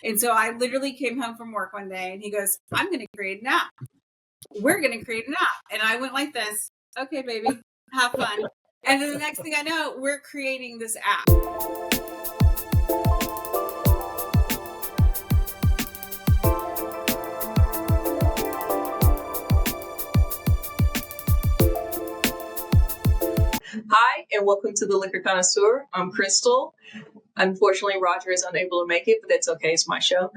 And so I literally came home from work one day and he goes, I'm going to create an app. We're going to create an app. And I went like this. Okay, baby, have fun. And then the next thing I know, we're creating this app. Hi, and welcome to the Liquor Connoisseur. I'm Crystal. Unfortunately, Roger is unable to make it, but that's okay. It's my show.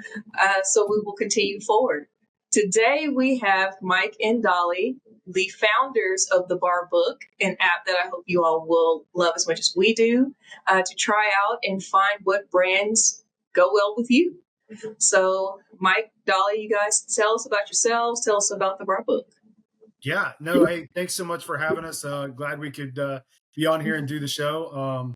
So we will continue forward. Today, we have Mike and Dolly, the founders of the Bar Book, an app that I hope you all will love as much as we do, to try out and find what brands go well with you. So, Mike, Dolly, you guys tell us about yourselves. Tell us about the Bar Book. Yeah, no, hey, thanks so much for having us. Glad we could be on here and do the show.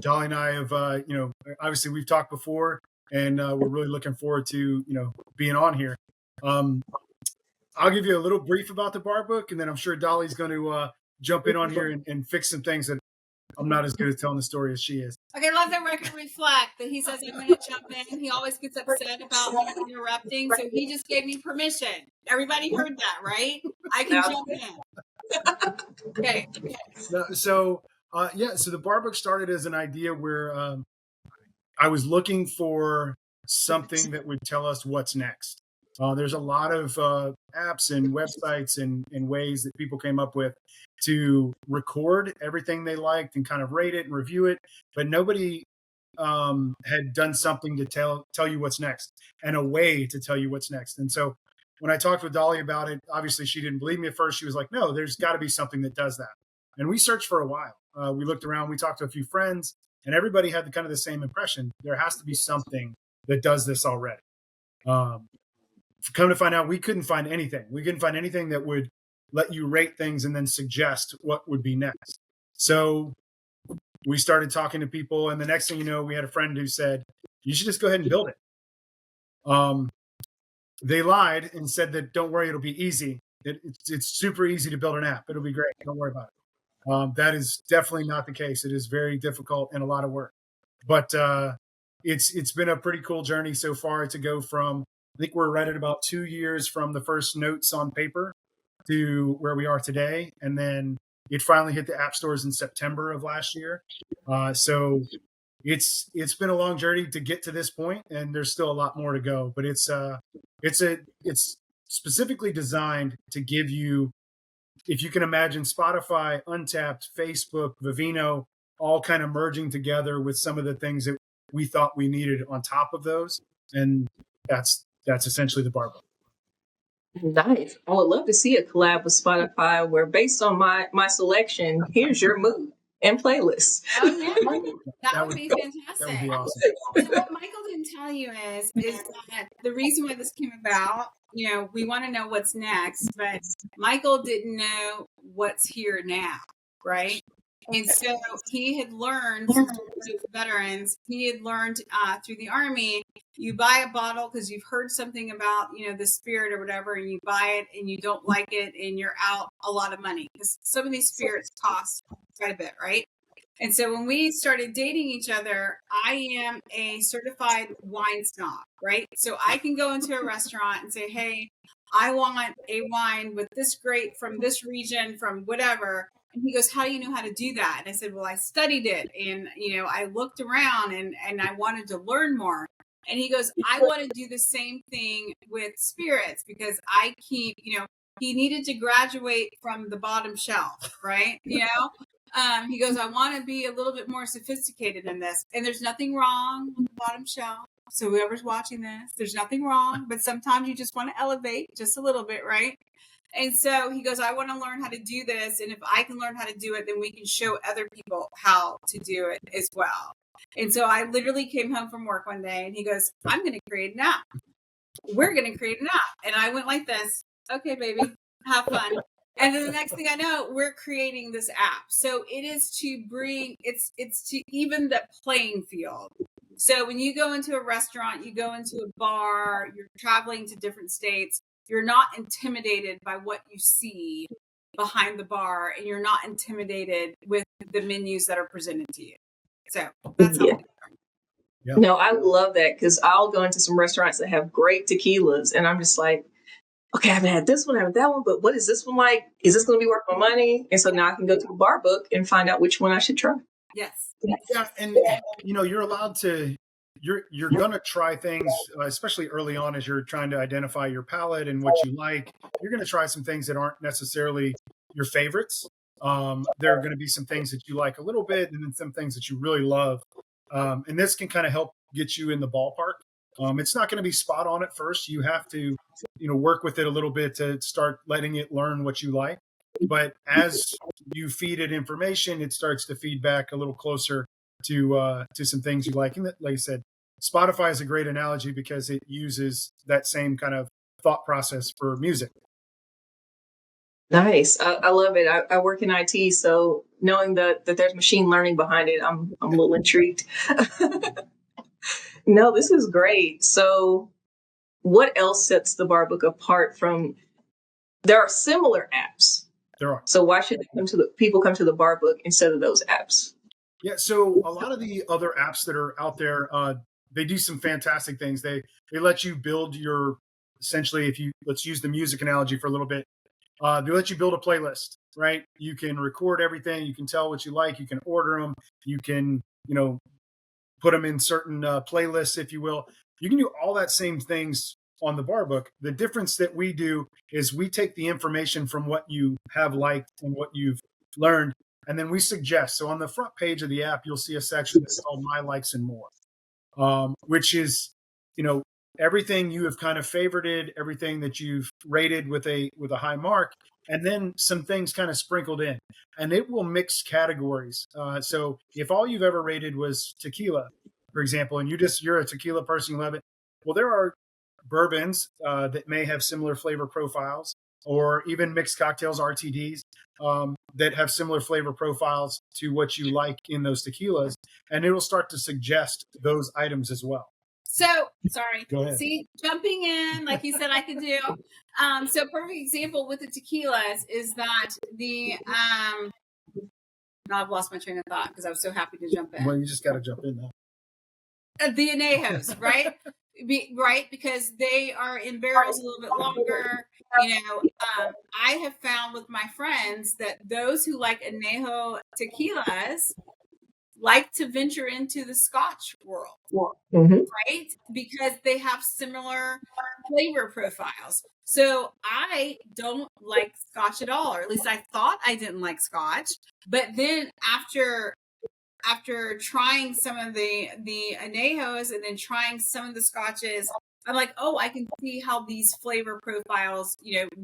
Dolly and I have, obviously we've talked before, and we're really looking forward to, being on here. I'll give you a little brief about the Bar Book, and then I'm sure Dolly's going to jump in on here and fix some things that I'm not as good at telling the story as she is. Okay, let the record reflect that he says I'm going to jump in. He always gets upset about me interrupting, so he just gave me permission. Everybody heard that, right? I can jump in. Okay. So the Bar Book started as an idea where I was looking for something that would tell us what's next. There's a lot of apps and websites and ways that people came up with to record everything they liked and kind of rate it and review it, but nobody had done something to tell you what's next and a way to tell you what's next. And so when I talked with Dolly about it, obviously she didn't believe me at first. She was like, no, there's got to be something that does that. And we searched for a while. We looked around, we talked to a few friends, and everybody had kind of the same impression. There has to be something that does this already. Come to find out, we couldn't find anything. We couldn't find anything that would let you rate things and then suggest what would be next. So we started talking to people, and the next thing you know, we had a friend who said, you should just go ahead and build it. They lied and said that, don't worry, it'll be easy. It's super easy to build an app. It'll be great. Don't worry about it. That is definitely not the case. It is very difficult and a lot of work. But it's been a pretty cool journey so far to go from, I think we're right at about 2 years from the first notes on paper to where we are today. And then it finally hit the app stores in September of last year. So it's been a long journey to get to this point, and there's still a lot more to go. But it's specifically designed to give you, if you can imagine Spotify, Untapped, Facebook, Vivino, all kind of merging together with some of the things that we thought we needed on top of those. And that's essentially the Bar Book. Nice. I would love to see a collab with Spotify where, based on my selection, here's your mood and playlist. Oh, yeah. That would be fantastic. That would be awesome. So what Michael didn't tell you is that the reason why this came about, we want to know what's next, but Michael didn't know what's here now, right? And so he had learned, veterans, he had learned through the Army, you buy a bottle because you've heard something about, the spirit or whatever, and you buy it and you don't like it and you're out a lot of money because some of these spirits cost quite a bit, right? And so when we started dating each other, I am a certified wine snob, right? So I can go into a restaurant and say, hey, I want a wine with this grape from this region, from whatever. And he goes, how do you know how to do that? And I said, well, I studied it. And, I looked around and I wanted to learn more. And he goes, I want to do the same thing with spirits because I keep, he needed to graduate from the bottom shelf, right? He goes, I want to be a little bit more sophisticated in this. And there's nothing wrong with the bottom shelf. So whoever's watching this, there's nothing wrong. But sometimes you just want to elevate just a little bit, right? And so he goes, I want to learn how to do this. And if I can learn how to do it, then we can show other people how to do it as well. And so I literally came home from work one day and he goes, I'm going to create an app. We're going to create an app. And I went like this. Okay, baby, have fun. And then the next thing I know, we're creating this app. So it is to bring, it's to even the playing field. So when you go into a restaurant, you go into a bar, you're traveling to different states, you're not intimidated by what you see behind the bar, and you're not intimidated with the menus that are presented to you. So that's how Yeah. No, I love that because I'll go into some restaurants that have great tequilas, and I'm just like, okay, I haven't had this one, I haven't that one, but what is this one like? Is this going to be worth my money? And so now I can go to the bar book and find out which one I should try. Yes. Yeah, and you're allowed to. You're gonna try things, especially early on as you're trying to identify your palate and what you like. You're gonna try some things that aren't necessarily your favorites. There are going to be some things that you like a little bit, and then some things that you really love. And this can kind of help get you in the ballpark. It's not going to be spot on at first. You have to, work with it a little bit to start letting it learn what you like. But as you feed it information, it starts to feed back a little closer to some things you like. And like I said, Spotify is a great analogy because it uses that same kind of thought process for music. Nice. I love it. I work in IT, so knowing that there's machine learning behind it, I'm a little intrigued. No, this is great. So what else sets the bar book apart from, there are similar apps. There are. So why should people come to the bar book instead of those apps? Yeah, so a lot of the other apps that are out there, they do some fantastic things. They let you build your, essentially, let's use the music analogy for a little bit. They let you build a playlist, right? You can record everything. You can tell what you like. You can order them. You can, put them in certain playlists, if you will. You can do all that same things on the bar book. The difference that we do is we take the information from what you have liked and what you've learned, and then we suggest. So on the front page of the app, you'll see a section that's called My Likes and More, which is, everything you have kind of favorited, everything that you've rated with a high mark, and then some things kind of sprinkled in. And it will mix categories. So if all you've ever rated was tequila, for example, and you're a tequila person, you love it. Well, there are bourbons that may have similar flavor profiles, or even mixed cocktails, RTDs, that have similar flavor profiles to what you like in those tequilas. And it will start to suggest those items as well. So, sorry. Go ahead. See, jumping in, like you said, I could do. So, perfect example with the tequilas is that now I've lost my train of thought because I was so happy to jump in. Well, you just got to jump in now. The añejos, right? Right, because they are in barrels a little bit longer. I have found with my friends that those who like añejo tequilas like to venture into the Scotch world, right? Because they have similar flavor profiles. So I don't like Scotch at all, or at least I thought I didn't like Scotch. But then after trying some of the añejos and then trying some of the Scotches, I'm like, oh, I can see how these flavor profiles,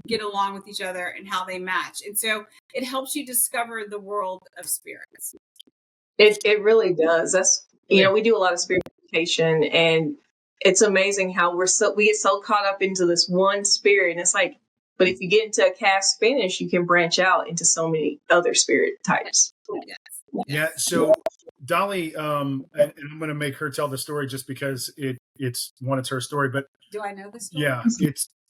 get along with each other and how they match. And so it helps you discover the world of spirits. It really does. That's, we do a lot of spirit education, and it's amazing how we get so caught up into this one spirit. And it's like, but if you get into a cast finish, you can branch out into so many other spirit types. Yes. Yeah. So Dolly, and I'm going to make her tell the story just because it's her story. But do I know this story? Yeah,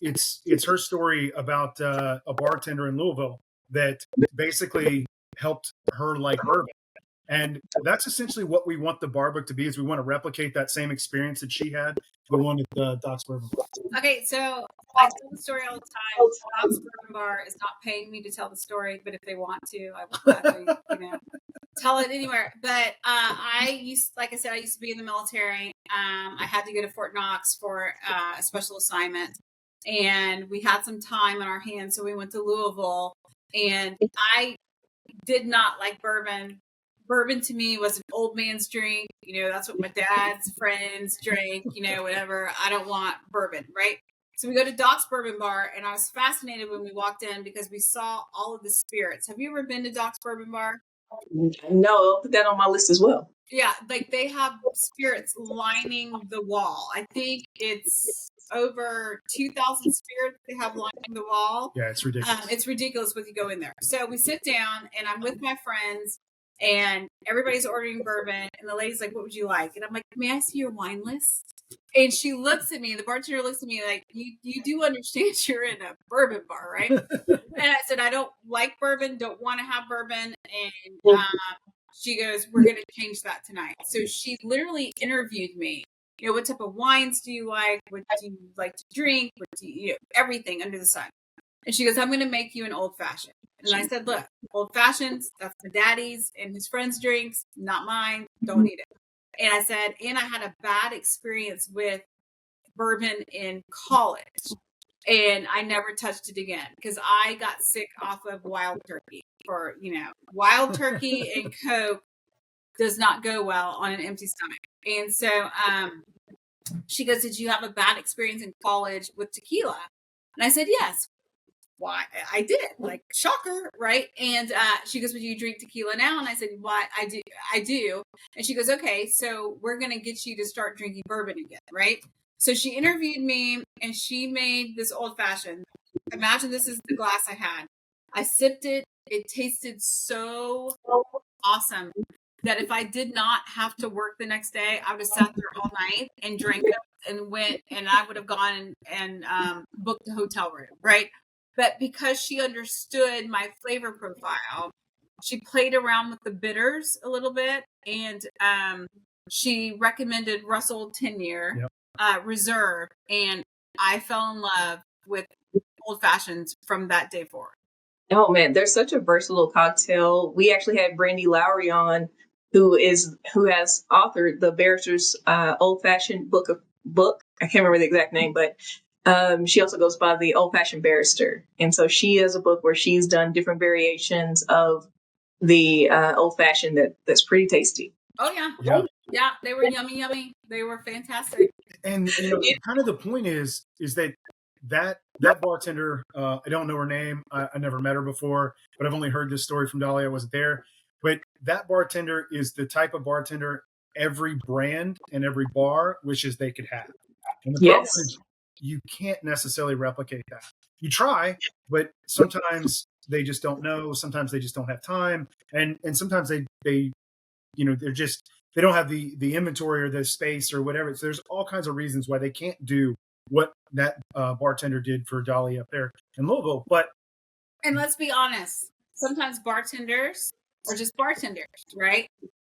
it's her story about a bartender in Louisville that basically helped her like bourbon. And that's essentially what we want the bar book to be, is we want to replicate that same experience that she had, the one at the Doc's Bourbon Bar. Okay, so I tell the story all the time. Doc's Bourbon Bar is not paying me to tell the story, but if they want to, I will happily, tell it anywhere. But I used to be in the military. I had to go to Fort Knox for a special assignment, and we had some time on our hands, so we went to Louisville, and I did not like bourbon. Bourbon to me was an old man's drink. That's what my dad's friends drank, whatever. I don't want bourbon, right? So we go to Doc's Bourbon Bar, and I was fascinated when we walked in because we saw all of the spirits. Have you ever been to Doc's Bourbon Bar? No, I'll put that on my list as well. Yeah, like they have spirits lining the wall. I think it's over 2,000 spirits they have lining the wall. Yeah, it's ridiculous. It's ridiculous when you go in there. So we sit down, and I'm with my friends, and everybody's ordering bourbon, and the lady's like, what would you like? And I'm like, may I see your wine list? And she looks at me, the bartender looks at me like, you do understand you're in a bourbon bar, right? And I said, I don't like bourbon, don't want to have bourbon. And she goes, we're going to change that tonight. So she literally interviewed me. You know, what type of wines do you like? What do you like to drink? What do you everything under the sun. And she goes, I'm going to make you an old fashioned. And I said, look, old fashions, that's my daddy's and his friends' drinks, not mine. Don't need it. And I said, and I had a bad experience with bourbon in college. And I never touched it again because I got sick off of wild turkey. For, wild turkey and Coke does not go well on an empty stomach. And so she goes, did you have a bad experience in college with tequila? And I said, yes. Why? I did. Like, shocker, right? And she goes, well, do you drink tequila now? And I said, why? I do. And she goes, okay, so we're going to get you to start drinking bourbon again, right? So she interviewed me and she made this old fashioned. Imagine this is the glass I had. I sipped it. It tasted so awesome that if I did not have to work the next day, I would have sat there all night and drank it and went, and I would have gone and booked a hotel room, right? But because she understood my flavor profile, she played around with the bitters a little bit, and she recommended Russell 10-year Reserve, and I fell in love with old fashions from that day forward. Oh man, they're such a versatile cocktail. We actually had Brandy Lowry on, who has authored the Barrister's Old Fashioned book. I can't remember the exact name, but she also goes by the Old Fashioned Barrister, and so she has a book where she's done different variations of the old fashioned that's pretty tasty. Oh yeah, they were yummy. They were fantastic. And kind of the point is that bartender, I don't know her name. I never met her before, but I've only heard this story from Dolly. I wasn't there. But that bartender is the type of bartender every brand and every bar wishes they could have. And the problem is you can't necessarily replicate that. You try, but sometimes they just don't know. Sometimes they just don't have time. And sometimes they don't have the inventory or the space or whatever. So there's all kinds of reasons why they can't do what that bartender did for Dolly up there in Louisville. And let's be honest, sometimes bartenders are just bartenders, right?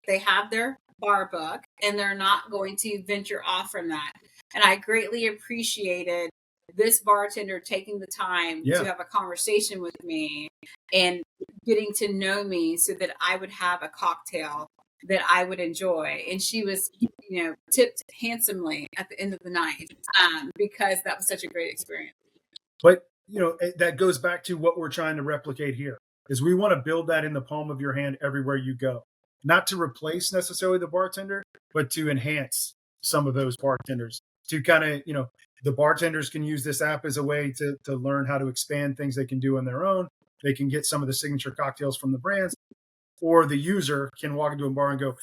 They have their bar book and they're not going to venture off from that. And I greatly appreciated this bartender taking the time to have a conversation with me and getting to know me so that I would have a cocktail that I would enjoy. And she was, tipped handsomely at the end of the night because that was such a great experience. But, that goes back to what we're trying to replicate here is we want to build that in the palm of your hand everywhere you go, not to replace necessarily the bartender, but to enhance some of those bartenders to kind of, the bartenders can use this app as a way to learn how to expand things they can do on their own. They can get some of the signature cocktails from the brands, or the user can walk into a bar and go,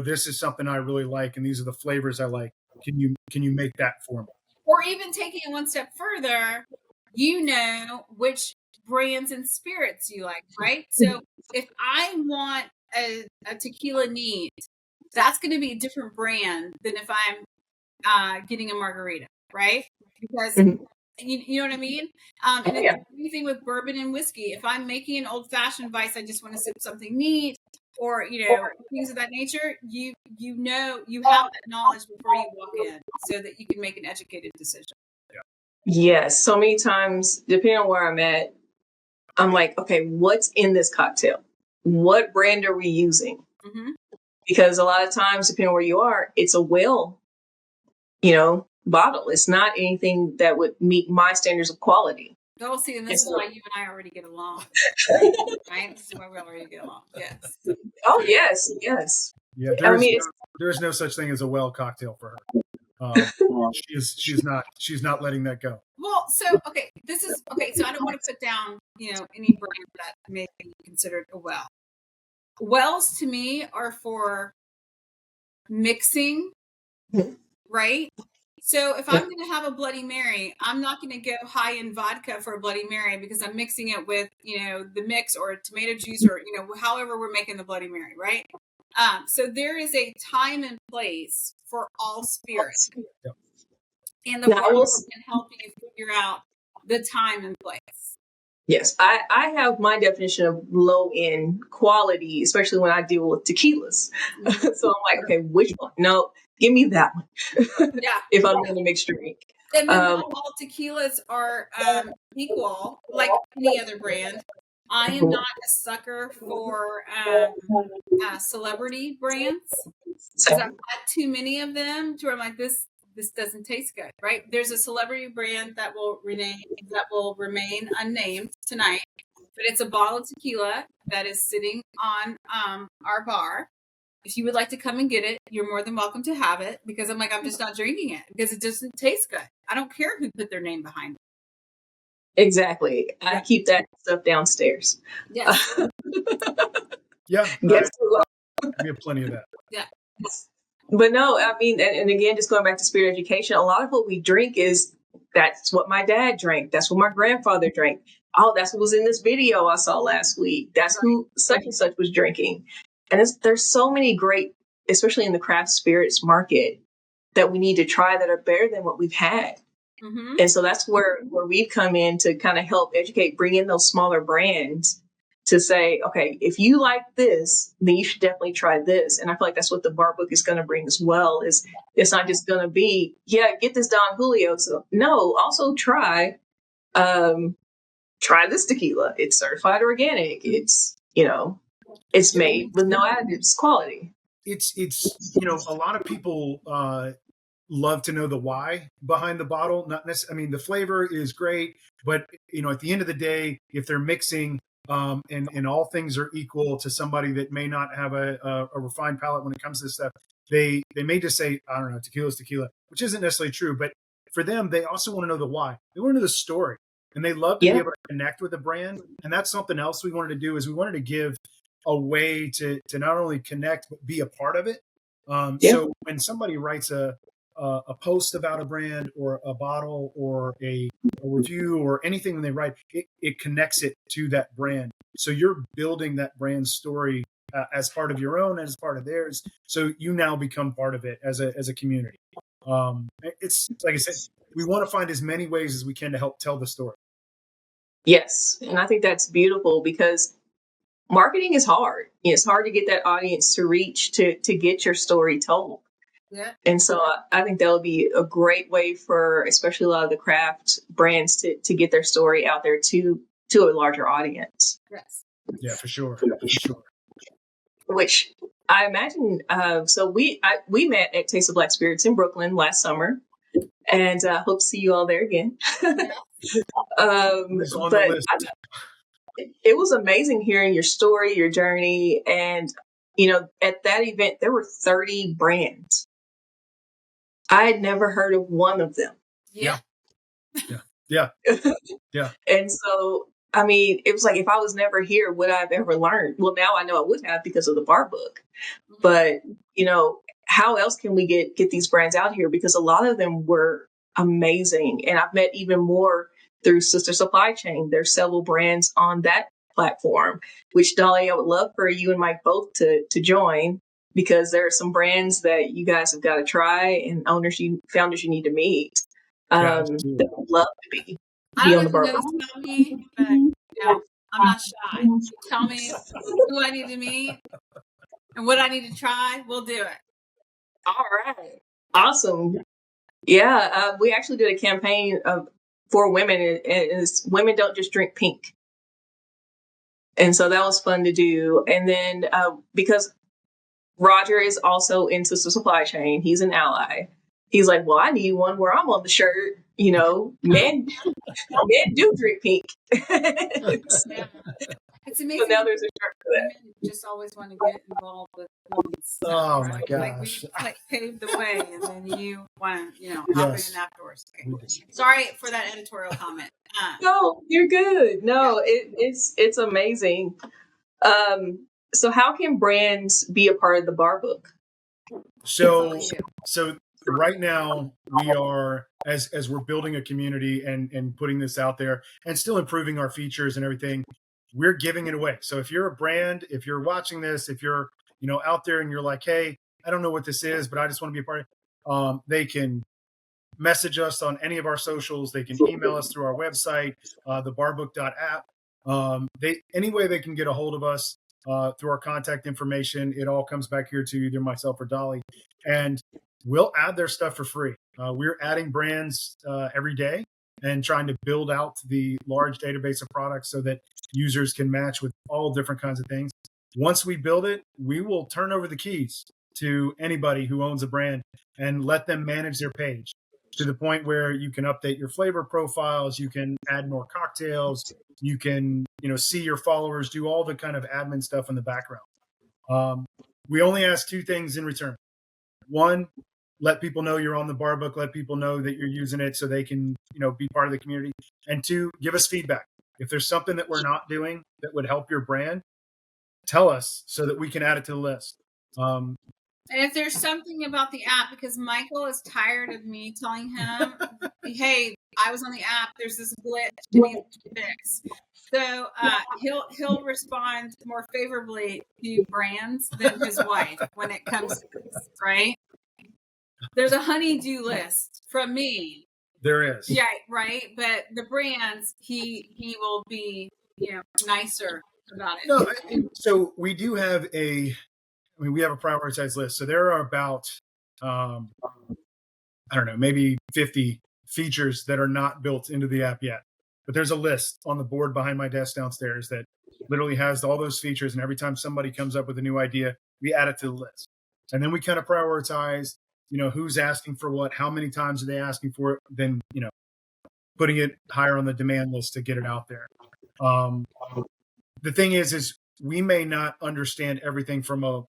this is something I really like, and these are the flavors I like. Can you make that for me? Or even taking it one step further, which brands and spirits you like, right? So if I want a tequila neat, that's going to be a different brand than if I'm getting a margarita, right? Because you know what I mean? And it's the same thing with bourbon and whiskey. If I'm making an old fashioned vice, I just want to sip something neat, or things of that nature. You have that knowledge before you walk in, so that you can make an educated decision. Yes, so many times, depending on where I'm at, I'm like, okay, what's in this cocktail? What brand are we using? Mm-hmm. Because a lot of times, depending on where you are, it's a bottle. It's not anything that would meet my standards of quality. Oh, see, and this is why you and I already get along. Right? This is why we already get along. Yes. Oh, yes. Yeah, there's no such thing as a well cocktail for her. She's not letting that go. Well, so okay, so I don't want to put down any brand that may be considered a well. Wells to me are for mixing, right? So if I'm going to have a Bloody Mary, I'm not going to go high in vodka for a Bloody Mary because I'm mixing it with the mix or tomato juice or however we're making the Bloody Mary, right? So there is a time and place for all spirits. And the bartender can help you figure out the time and place. Yes, I have my definition of low end quality, especially when I deal with tequilas. So I'm like, okay, which one? No, give me that one. Yeah. If I'm going to mix drink. And then not all tequilas are equal, like any other brand. I am not a sucker for celebrity brands because I've had too many of them to where I'm like, this doesn't taste good, right? There's a celebrity brand that will remain unnamed tonight, but it's a bottle of tequila that is sitting on our bar. If you would like to come and get it, you're more than welcome to have it because I'm like, I'm just not drinking it because it doesn't taste good. I don't care who put their name behind it. Exactly. I keep that stuff downstairs. Yes. Yeah. Guess who? We have plenty of that. Yeah. But no, I mean, and again, just going back to spirit education, a lot of what we drink is that's what my dad drank. That's what my grandfather drank. Oh, that's what was in this video I saw last week. That's who such and such was drinking. And there's so many great, especially in the craft spirits market, that we need to try that are better than what we've had. Mm-hmm. And so that's where we've come in to kind of help educate, bring in those smaller brands to say, okay, if you like this, then you should definitely try this. And I feel like that's what the bar book is going to bring as well. Is it's not just going to be, yeah, get this Don Julio. So no, also try this tequila. It's certified organic. It's, it's made with no additives, quality. It's a lot of people love to know the why behind the bottle. Not necessarily, I mean, the flavor is great, but at the end of the day, if they're mixing and all things are equal to somebody that may not have a refined palate when it comes to this stuff, they may just say, I don't know, tequila is tequila, which isn't necessarily true. But for them, they also want to know the why. They want to know the story, and they love to be able to connect with the brand. And that's something else we wanted to do is we wanted to give a way to not only connect but be a part of it. So when somebody writes a post about a brand or a bottle or a review or anything when they write, it connects it to that brand. So you're building that brand story as part of your own, as part of theirs. So you now become part of it as a community. It's like I said, we want to find as many ways as we can to help tell the story. Yes. And I think that's beautiful because marketing is hard. It's hard to get that audience to reach to get your story told. Yeah. And so I think that'll be a great way for especially a lot of the craft brands to get their story out there to a larger audience. Yes. Yeah, for sure. Which I imagine. So we met at Taste of Black Spirits in Brooklyn last summer, and hope to see you all there again. But it was amazing hearing your story, your journey, and at that event there were 30 brands. I had never heard of one of them. Yeah. And so, I mean, it was like, if I was never here, would I have ever learned? Well, now I know I would have because of the bar book. But, how else can we get these brands out here? Because a lot of them were amazing. And I've met even more through Sister Supply Chain. There's several brands on that platform, which Dolly, I would love for you and Mike both to join, because there are some brands that you guys have got to try and founders you need to meet. That would love to be on the bar. About me, but I'm not shy. You tell me who I need to meet and what I need to try. We'll do it. All right. Awesome. Yeah. We actually did a campaign for women, and it's women don't just drink pink. And so that was fun to do. And then because Roger is also into the supply chain, he's an ally. He's like, well, I need one where I'm on the shirt. Men do drink pink. It's amazing. So now there's a shirt for that. Women just always want to get involved with women's Oh stuff, my right? gosh! We paved the way, and then you want to, hop in afterwards. Okay. Sorry for that editorial comment. No, you're good. No, it's amazing. So how can brands be a part of the bar book? So right now we are, as we're building a community and putting this out there and still improving our features and everything, we're giving it away. So if you're a brand, if you're watching this, if you're out there and you're like, hey, I don't know what this is, but I just want to be a part of it, they can message us on any of our socials. They can email us through our website, thebarbook.app. Any way they can get a hold of us through our contact information, it all comes back here to either myself or Dolly, and we'll add their stuff for free. We're adding brands every day and trying to build out the large database of products so that users can match with all different kinds of things. Once we build it, we will turn over the keys to anybody who owns a brand and let them manage their page to the point where you can update your flavor profiles, you can add more cocktails, you can, see your followers, do all the kind of admin stuff in the background. We only ask two things in return. One, let people know you're on the bar book, let people know that you're using it so they can, be part of the community. And two, give us feedback. If there's something that we're not doing that would help your brand, tell us so that we can add it to the list. And if there's something about the app, because Michael is tired of me telling him, hey, I was on the app, there's this glitch, it needs to fix. So he'll respond more favorably to brands than his wife when it comes to this, right? There's a honey-do list from me. There is. Yeah, right. But the brands, he will be, nicer about it. No, so we do have we have a prioritized list. So there are about, I don't know, maybe 50 features that are not built into the app yet. But there's a list on the board behind my desk downstairs that literally has all those features. And every time somebody comes up with a new idea, we add it to the list. And then we kind of prioritize, who's asking for what, how many times are they asking for it, then, putting it higher on the demand list to get it out there. The thing is we may not understand everything from a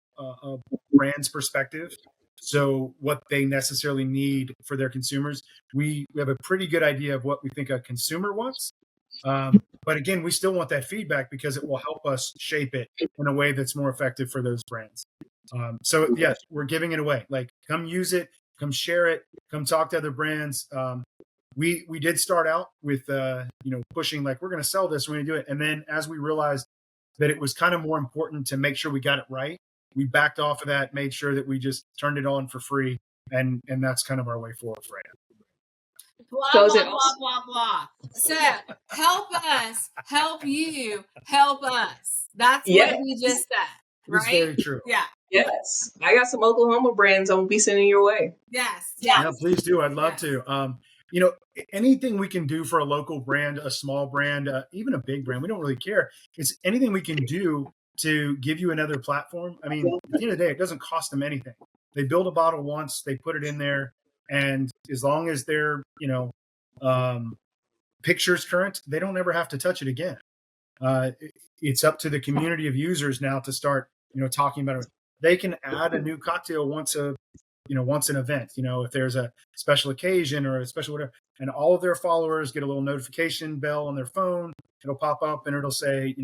brand's perspective. So what they necessarily need for their consumers, we have a pretty good idea of what we think a consumer wants. But again, we still want that feedback because it will help us shape it in a way that's more effective for those brands. So yes, we're giving it away. Like, come use it, come share it, come talk to other brands. We did start out with, pushing like, we're going to sell this, we're going to do it. And then as we realized that it was kind of more important to make sure we got it right, we backed off of that, made sure that we just turned it on for free. And that's kind of our way forward right now. Blah, blah, blah, blah, blah. So help us, help you, help us. That's what we just said, right? It's very true. Yeah. Yes. I got some Oklahoma brands I'm going to be sending your way. Yes. Yeah, please do. I'd love to. Anything we can do for a local brand, a small brand, even a big brand, we don't really care. It's anything we can do to give you another platform. I mean, at the end of the day, it doesn't cost them anything. They build a bottle once, they put it in there, and as long as their, picture's current, they don't ever have to touch it again. It's up to the community of users now to start, talking about it. They can add a new cocktail once an event, if there's a special occasion or a special whatever, and all of their followers get a little notification bell on their phone. It'll pop up and it'll say,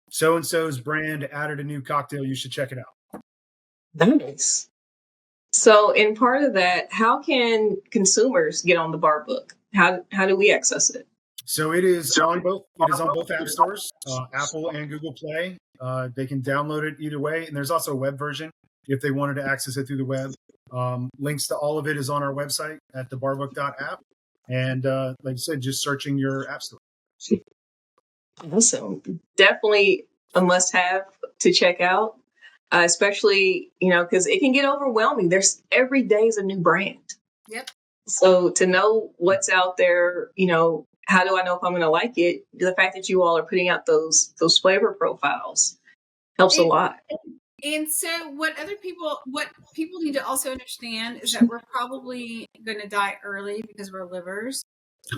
so-and-so's brand added a new cocktail. You should check it out. Nice. So in part of that, how can consumers get on the bar book? How do we access it? So it is on both app stores, Apple and Google Play. They can download it either way. And there's also a web version if they wanted to access it through the web. Links to all of it is on our website at thebarbook.app. And like I said, just searching your app store. Awesome. Definitely a must-have to check out, especially, because it can get overwhelming. There's every day is a new brand. Yep. So to know what's out there, how do I know if I'm going to like it? The fact that you all are putting out those flavor profiles helps a lot. And so what people need to also understand is that we're probably going to die early because we're livers.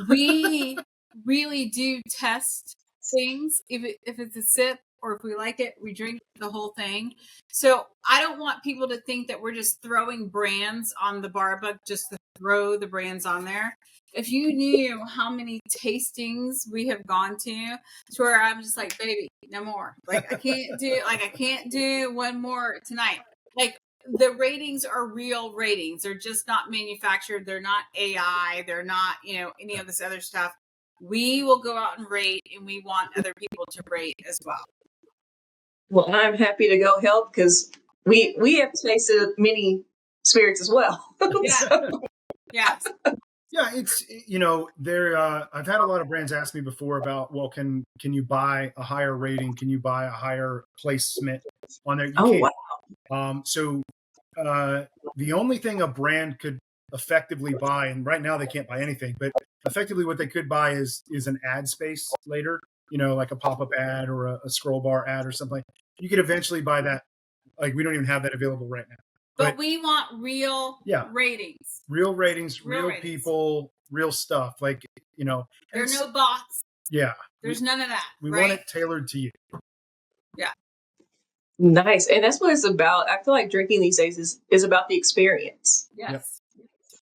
We really do test things. If it's a sip or if we like it, we drink the whole thing. So I don't want people to think that we're just throwing brands on the bar book just to throw the brands on there. If you knew how many tastings we have gone to where I'm just like, baby, no more. Like I can't do one more tonight. Like the ratings are real ratings. They're just not manufactured. They're not AI. They're not, any of this other stuff. We will go out and rate, and we want other people to rate as well. Well, I'm happy to go help because we have tasted many spirits as well. Yeah. So. Yes. Yeah, it's there. I've had a lot of brands ask me before about, well, can you buy a higher rating? Can you buy a higher placement on there? You Oh, can't. wow. So the only thing a brand could effectively buy, and right now they can't buy anything, but effectively what they could buy is an ad space later. Like a pop-up ad or a scroll bar ad or something. You could eventually buy that. Like we don't even have that available right now. But we want real ratings. Real ratings, real people, real stuff. Like, there are no bots. Yeah. There's none of that. We want it tailored to you. Yeah. Nice. And that's what it's about. I feel like drinking these days is about the experience. Yes. Yep.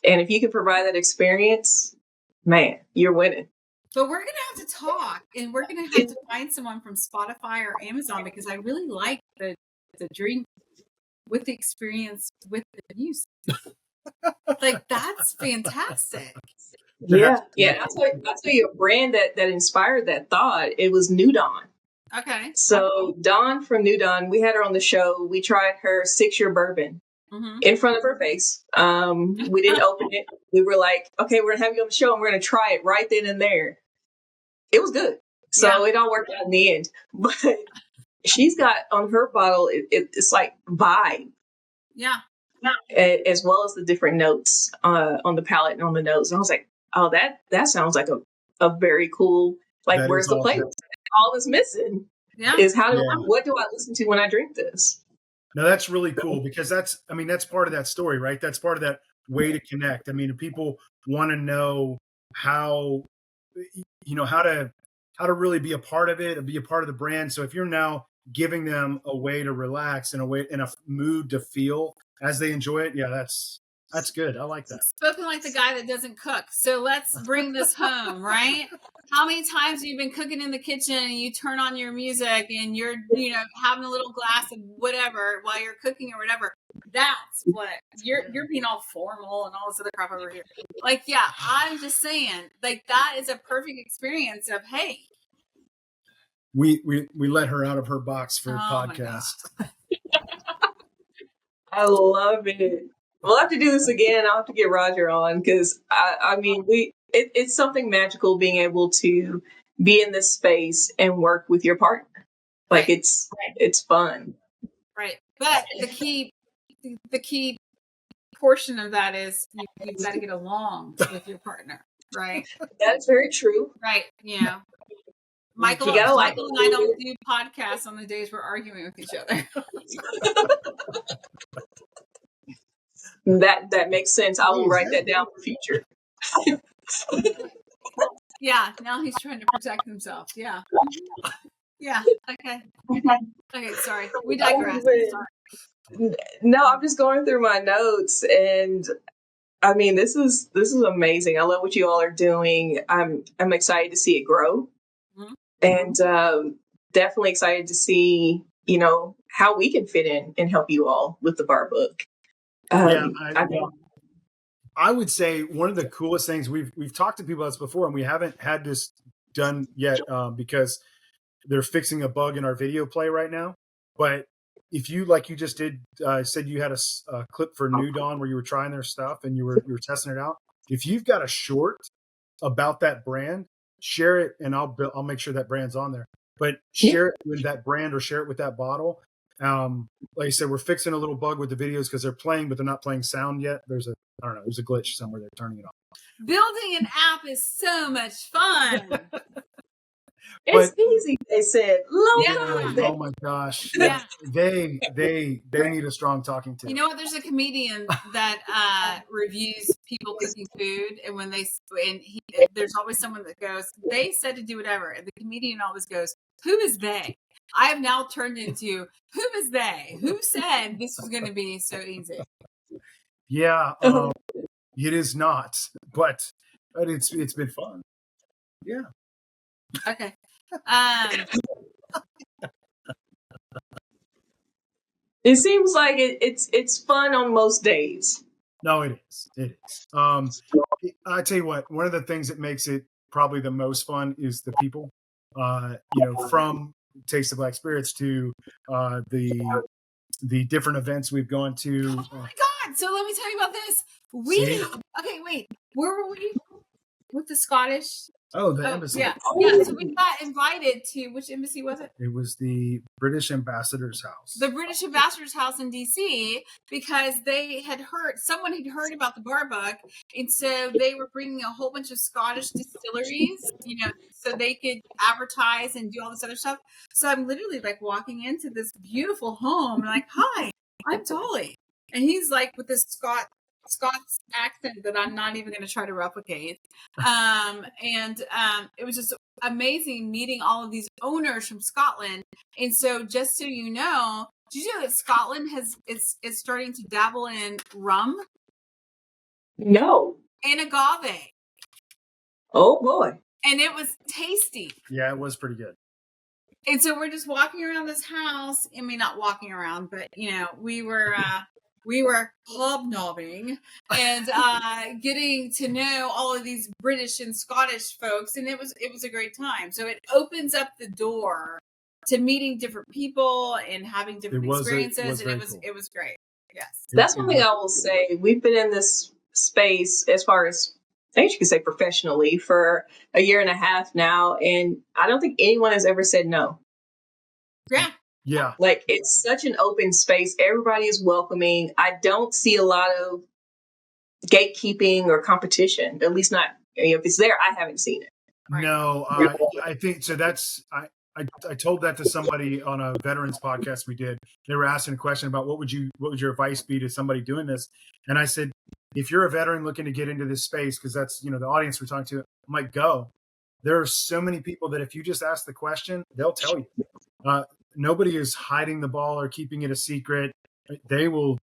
And if you can provide that experience, man, you're winning. But we're going to have to talk, and we're going to have to find someone from Spotify or Amazon, because I really like the drink with the experience with the music. Like, that's fantastic. Yeah. I'll tell you a brand that inspired that thought. It was New Dawn. Okay. So Dawn from New Dawn, we had her on the show. We tried her 6-year bourbon in front of her face. We didn't open it. We were like, okay, we're going to have you on the show and we're going to try it right then and there. It was good. So it all worked out in the end. But she's got on her bottle, it's like vibe. Yeah. As well as the different notes on the palate and on the nose. And I was like, oh, that sounds like a very cool, like, That where's the playlist? All that's missing is what do I listen to when I drink this? No, that's really cool, because that's part of that story, right? That's part of that way to connect. I mean, people want to know how to really be a part of it and be a part of the brand. So if you're now giving them a way to relax and a mood to feel as they enjoy it, that's good. I like that. Spoken like the guy that doesn't cook. So let's bring this home, right? How many times have you been cooking in the kitchen and you turn on your music and you're, having a little glass of whatever while you're cooking or whatever? That's what you're being all formal and all this other crap over here. Like, I'm just saying, like, that is a perfect experience of, hey. We let her out of her box for a podcast. I love it. We'll have to do this again. I'll have to get Roger on, because I mean, it's something magical being able to be in this space and work with your partner. Like, it's fun. Right. But the key portion of that is you've got to get along with your partner, right? That's very true. Right. Michael and I don't do podcasts on the days we're arguing with each other. That makes sense. I will write that down for future. Yeah, now he's trying to protect himself. Yeah. Yeah. Okay. Okay, sorry. We digress. Sorry. No, I'm just going through my notes, and I mean, this is amazing. I love what you all are doing. I'm excited to see it grow, and definitely excited to see how we can fit in and help you all with the bar book. I would say one of the coolest things we've talked to people about this before, and we haven't had this done yet because they're fixing a bug in our video play right now. But if you, like you just did, said you had a clip for New Dawn where you were trying their stuff and you were testing it out. If you've got a short about that brand, share it, and I'll make sure that brand's on there. But share it with that brand or share it with that bottle. Like I said, we're fixing a little bug with the videos because they're playing, but they're not playing sound yet. There's a glitch somewhere. They're turning it off. Building an app is so much fun. It's easy, they said. Oh my gosh. Yeah. They need a strong talking to. You know what? There's a comedian that reviews people cooking food, and there's always someone that goes, they said to do whatever, and the comedian always goes, who is they? I have now turned into, who is they? Who said this was going to be so easy? Yeah, it is not, but it's been fun. Yeah. Okay. It seems like it's fun on most days. No, it is. It is. I tell you what, one of the things that makes it probably the most fun is the people. From Taste of Black Spirits to the different events we've gone to. Oh my God! So let me tell you about this. Where were we with the Scottish? Oh, the embassy. Yeah. Yeah. So we got invited to, which embassy was it? It was the British ambassador's house. The British ambassador's house in DC, because someone had heard about the bar book, and so they were bringing a whole bunch of Scottish distilleries, so they could advertise and do all this other stuff. So I'm literally like walking into this beautiful home and like, hi, I'm Dolly, and he's like with this Scots accent that I'm not even going to try to replicate. It was just amazing meeting all of these owners from Scotland. And so just so you know, did you know that Scotland is starting to dabble in rum? No. And agave. Oh boy. And it was tasty. Yeah, it was pretty good. And so we're just walking around this house. I mean, not walking around, but we were hobnobbing and getting to know all of these British and Scottish folks, and it was a great time. So it opens up the door to meeting different people and having different experiences, and it was great. Yes, that's one thing I will say. We've been in this space as far as I think you could say professionally for a year and a half now, and I don't think anyone has ever said no. Yeah. Yeah. Like, it's such an open space. Everybody is welcoming. I don't see a lot of gatekeeping or competition. At least not, if it's there, I haven't seen it. No, I think so. I told that to somebody on a veterans podcast we did. They were asking a question about what would your advice be to somebody doing this? And I said, if you're a veteran looking to get into this space, because that's, the audience we're talking to, I'm like, go. There are so many people that if you just ask the question, they'll tell you. Nobody is hiding the ball or keeping it a secret. They will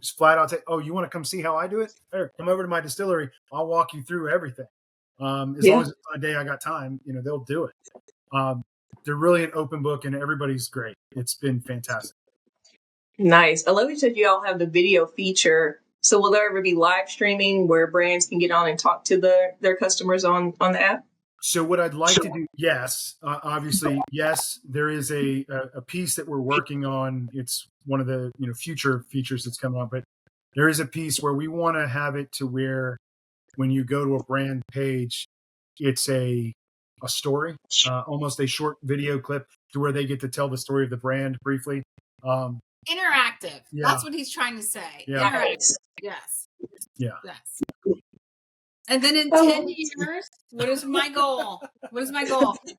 just flat out say, oh, you want to come see how I do it? Here, come over to my distillery. I'll walk you through everything. As long as it's on a day I got time, they'll do it. They're really an open book and everybody's great. It's been fantastic. Nice. I love you said you all have the video feature. So will there ever be live streaming where brands can get on and talk to their customers on the app? So what I'd like to do, yes, obviously, yes, there is a piece that we're working on. It's one of the future features that's coming up, but there is a piece where we want to have it to where when you go to a brand page, it's a story, almost a short video clip to where they get to tell the story of the brand briefly. Interactive. Yeah. That's what he's trying to say. Yeah. Interactive. Yes. Yeah. Yes. And then in 10 years, what is my goal?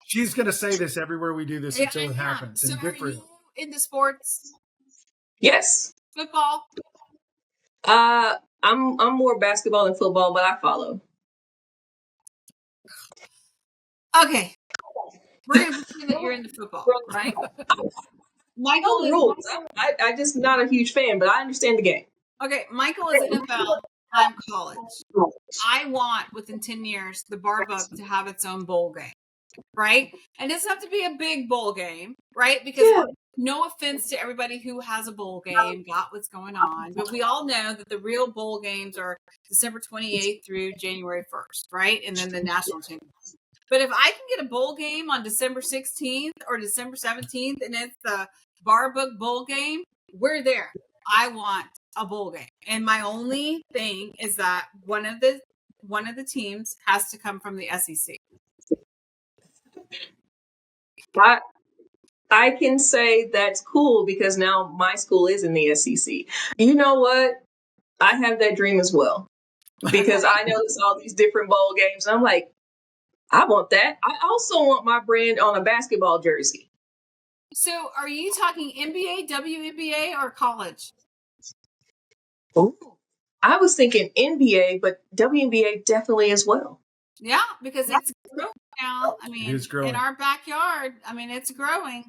She's going to say this everywhere we do this until it happens. So and good for you. Into sports? Yes. Football? I'm more basketball than football, but I follow. Okay. We're going to pretend that you're into football, right? Michael No rules. I just not a huge fan, but I understand the game. Okay, Michael is NFL. I'm college. I want, within 10 years, the bar book to have its own bowl game, right? And it doesn't have to be a big bowl game, right? Because no offense to everybody who has a bowl game, got what's going on, but we all know that the real bowl games are December 28th through January 1st, right? And then the national championship. But if I can get a bowl game on December 16th or December 17th, and it's the bar book bowl game, we're there. I want a bowl game. And my only thing is that one of the teams has to come from the SEC. I can say that's cool because now my school is in the SEC. You know what? I have that dream as well because I notice all these different bowl games. And I'm like, I want that. I also want my brand on a basketball jersey. So are you talking NBA, WNBA, or college? Oh, I was thinking NBA, but WNBA definitely as well. Yeah, because it's growing now. I mean, it's growing. In our backyard, it's growing.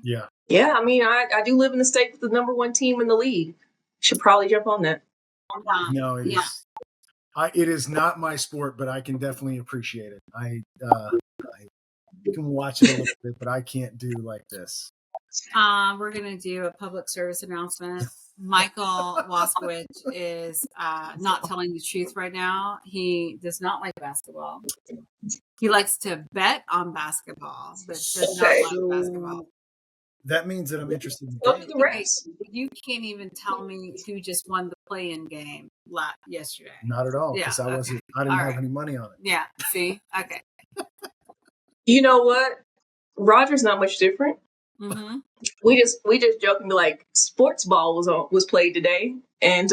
Yeah. Yeah, I do live in the state with the number one team in the league. Should probably jump on that. No, it is not my sport, but I can definitely appreciate it. I can watch it a little bit, but I can't do like this. We're going to do a public service announcement. Michael Waskowicz is not telling the truth right now. He does not like basketball. He likes to bet on basketball, but does not like basketball. That means that I'm interested in Go to the race. You can't even tell me who just won the play-in game. yesterday. Not at all, Yeah, because I okay. wasn't. I didn't All have right. any money on it. Yeah. See. Okay. You know what? Roger's not much different. Mm-hmm. We just jokingly like sports ball was played today, and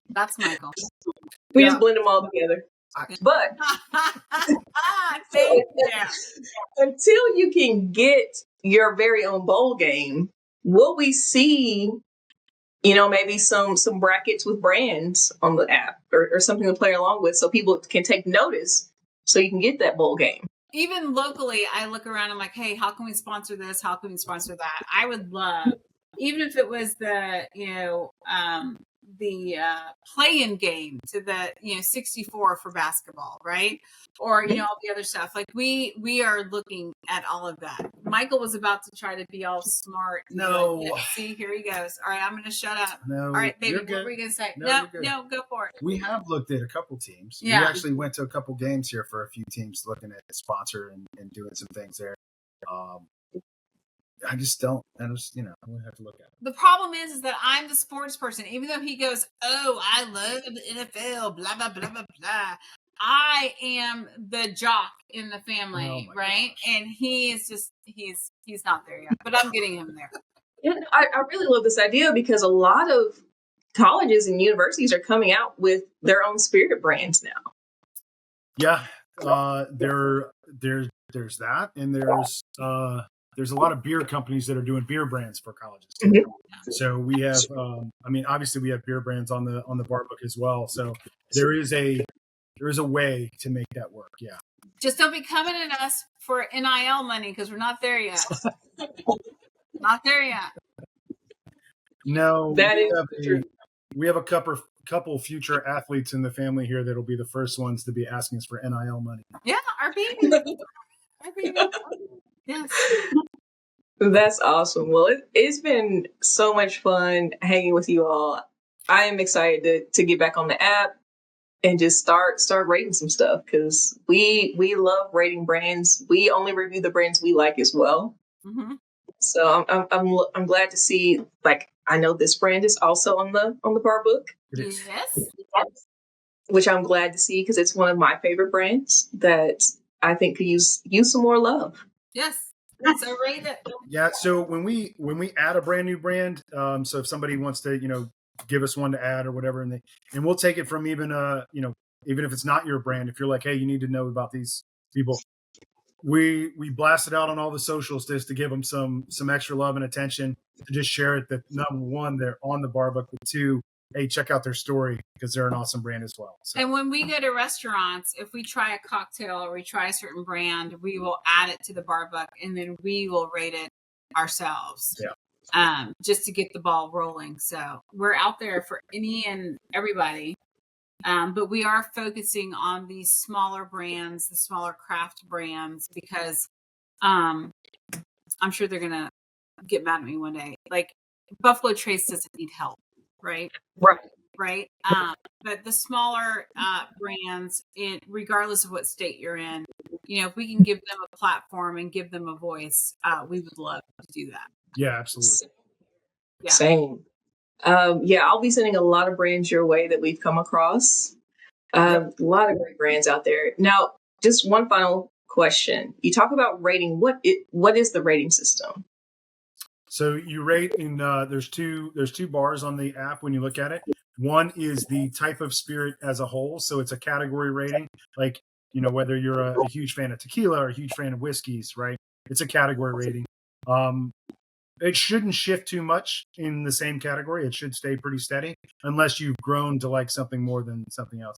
That's Michael. we Yeah. just blend them all together. I- But See? Yeah. until you can get your very own bowl game, will we see, maybe some brackets with brands on the app or something to play along with so people can take notice so you can get that bowl game? Even locally, I look around. I'm like, hey, how can we sponsor this? How can we sponsor that? I would love, even if it was the play-in game to the 64 for basketball, right? Or all the other stuff. Like we are looking at all of that. Michael was about to try to be all smart. No. See, here he goes. All right, I'm going to shut up. No. All right, baby, You're good. what were you going to say? No, No, go for it. We have looked at a couple teams. Yeah. We actually went to a couple games here for a few teams looking at sponsor and doing some things there. I just don't. I just, we have to look at it. The problem is that I'm the sports person. Even though he goes, oh, I love the NFL, blah, blah, blah, blah, blah. I am the jock in the family, right? Gosh. And he is just, he's not there yet, but I'm getting him there. And I really love this idea because a lot of colleges and universities are coming out with their own spirit brands now. Yeah, there's that, and there's a lot of beer companies that are doing beer brands for colleges. Mm-hmm. So we have, obviously we have beer brands on the bar book as well. So there is a way to make that work. Yeah. Just don't be coming at us for NIL money because we're not there yet. Not there yet. No, that is true. We have a couple future athletes in the family here that'll be the first ones to be asking us for NIL money. Yeah, our baby. Our baby. Yes. That's awesome. Well, it's been so much fun hanging with you all. I am excited to get back on the app and just start rating some stuff because we love rating brands. We only review the brands we like as well. Mm-hmm. So I'm glad to see. Like, I know this brand is also on the bar book. Yes. Which I'm glad to see because it's one of my favorite brands that I think could use some more love. Yes. So rate it. Yeah. So when we add a brand new brand, so if somebody wants to, give us one to add or whatever, and we'll take it from even if it's not your brand, if you're like, hey, you need to know about these people, we blast it out on all the socials just to give them some extra love and attention, to just share it. That number one, they're on the bar book, but two, hey, check out their story because they're an awesome brand as well. So. And when we go to restaurants, if we try a cocktail or we try a certain brand, we will add it to the bar book and then we will rate it ourselves. Yeah. Just to get the ball rolling. So we're out there for any and everybody. But we are focusing on these smaller brands, the smaller craft brands, because I'm sure they're going to get mad at me one day. Like Buffalo Trace doesn't need help. Right. But the smaller brands, regardless of what state you're in, if we can give them a platform and give them a voice, we would love to do that. Yeah, absolutely. Yeah. Same. I'll be sending a lot of brands your way that we've come across. A lot of great brands out there. Now, just one final question. You talk about rating. What is the rating system? So you rate in there's two bars on the app when you look at it. One is the type of spirit as a whole, so it's a category rating. Like whether you're a huge fan of tequila or a huge fan of whiskeys, right? It's a category rating. It shouldn't shift too much in the same category. It should stay pretty steady unless you've grown to like something more than something else.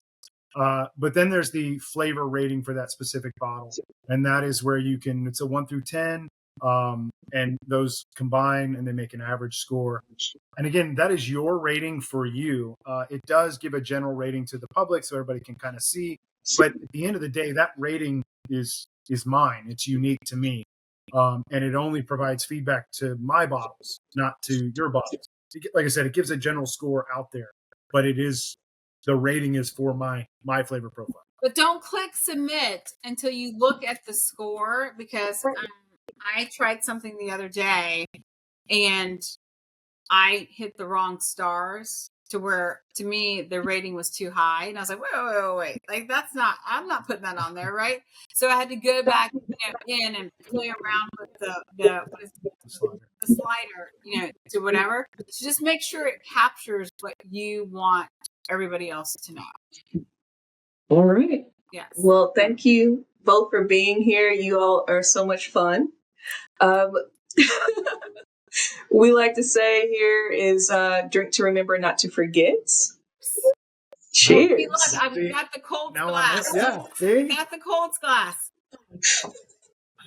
But then there's the flavor rating for that specific bottle, and that is where it's a 1 through 10. And those combine and they make an average score. And again, that is your rating for you. It does give a general rating to the public so everybody can kind of see. But at the end of the day, that rating is mine. It's unique to me. And it only provides feedback to my bottles, not to your bottles. Like I said, it gives a general score out there, but the rating is for my flavor profile. But don't click submit until you look at the score, because I tried something the other day and I hit the wrong stars to where, to me, the rating was too high. And I was like, wait. Like, I'm not putting that on there, right? So I had to go back in and play around with the slider, to whatever. So just make sure it captures what you want everybody else to know. All right. Yes. Well, thank you both for being here. You all are so much fun. We like to say here is drink to remember, not to forget. Cheers. Look, I've got the cold Now glass. yeah, see? Got the cold glass.